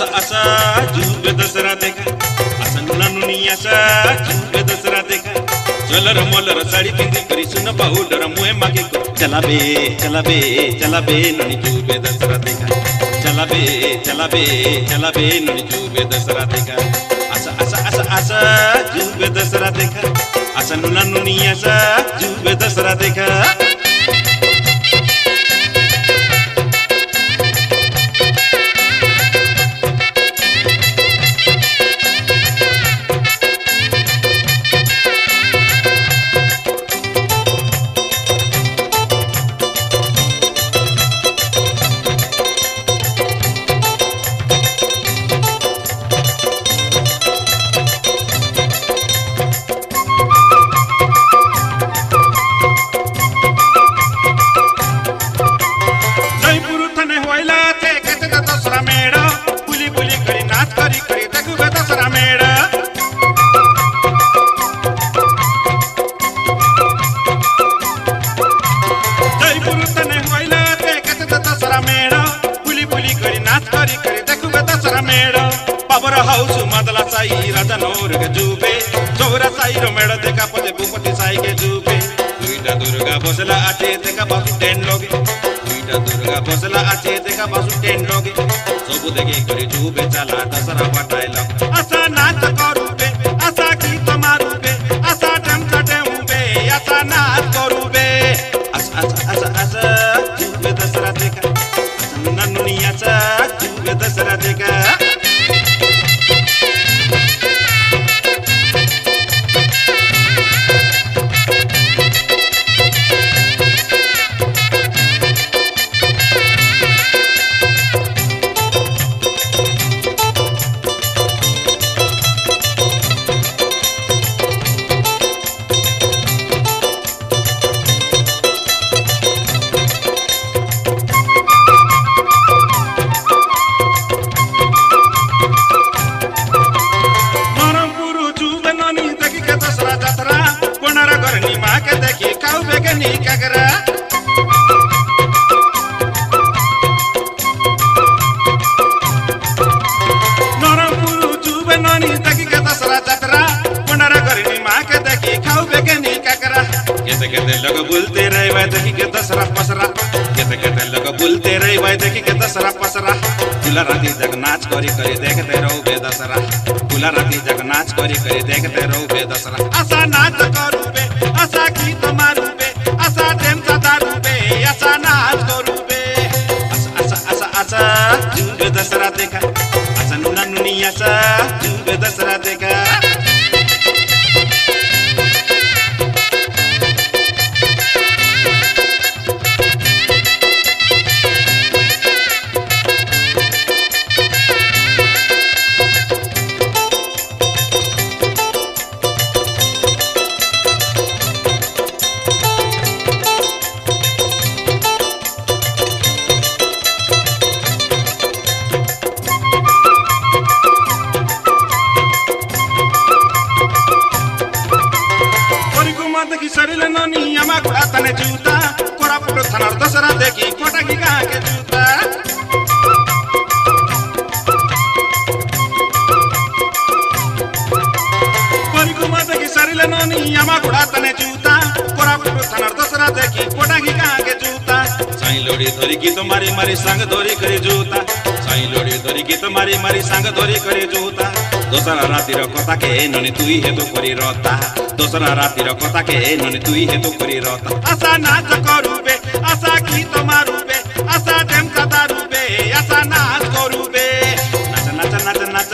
असा जुबे दसरा देखा असा नुना नुनी असा जुबे दसरा देखा चलर मलर साड़ी पिंदी करी सुन पाउडर मुहे मागे को चला बे ननी जुबे दसरा देखा चला बे ननी जुबे दसरा देखा असा असा असा असा जुबे दसरा देखा असा नुना नुनी असा जुबे दसरा देखा हाउस मदला साई राजा नोर के जुबे चौरा साई रो मेड़ देखा पते भूपति साई के जुबे दुईटा दुर्गा बसला आचे देखा बासु टेन लोगे दुईटा दुर्गा बसला आचे देखा बासु टेन लोगे सब देखे करी जुबे चला दसरा पटाइला असा नाच करूबे असा गीत मारूबे असा ढमका ढेऊबे असा नाच करूबे असा असा असा असा जुबे दसरा देखा असा नन्नुनी असा जुबे दसरा देखा लोग बोलते रहे वह देखी के दसरा पसरा कहते लोग बोलते रहे वह देखी के दसरा पसरा तुला राती जग नाच करी करी देखते रहो बे दसरा तुला राती जग नाच करी करी देखते रहो बे दसरा असा नाच करू बे असा गीत मारू बे असा ढेमचा दारू बे असा नाच करू बे असा असा असा असा जुबे दसरा देखा असा नुना नुनी असा जुबे दसरा देखा शरीर ननी यमा गुड़ा तने जूता कोरापुट थानार दसरा देखी कोटा की कहाँ के जूता परिकुमा देखी शरीर ननी यमा गुड़ा तने जूता कोरापुट थानार दसरा देखी कोटा की कहाँ के जूता साई लोड़ी धरी की तुम्हारी मारी संग धोरी करे जूता साई लोड़ी धरी की तुम्हारी मारी संग धोरी करे जूता दोसरा रातिर कथा के ननी तुई हे तो करी रता दोसरा रातिर कथा के ननी तुई हे तो करी रता असा नाच करूबे असा गीत मारूबे असा ढेमचा दारूबे असा नाच करूबे नाच नाच नाच नाच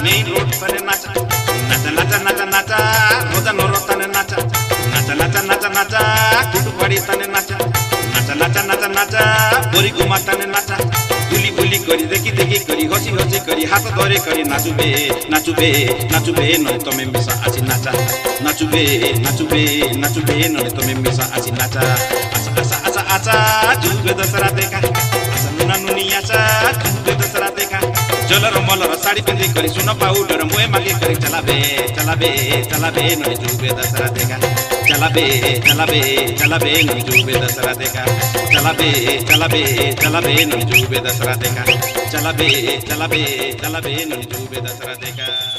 मेन रोड तने नाच नाच नाच नाच नाच रोजा नोरो तने नाच नाच नाच नाच नाच कुटुपड़ी तने नाच नाच नाच नाच नाच बोरी गुमा तने नाच बुली बुली करी देखी देखी करी हसी हसी करी हाथ धरे करी नाचुबे नाचुबे नाचुबे नने तमे मिसा आसी नाचा नाचुबे नाचुबे नाचुबे नने तमे मिसा आसी नाचा आसा आसा आसा आसा जुबे दसरा देखा आसा नुना नुनी आसा जुबे दसरा देखा झोलर मलर साड़ी पिंधी करी सुन पाउडर मुए मागे करी चलाबे चलाबे चलाबे ननी जुबे दसरा देखा चलाबे चलाबे चलाबे ननी जुबे दसरा देखा चलाबे चलाबे चलाबे ननी जुबे दसरा देखा चलाबे चलाबे चलाबे ननी जुबे दसरा देखा।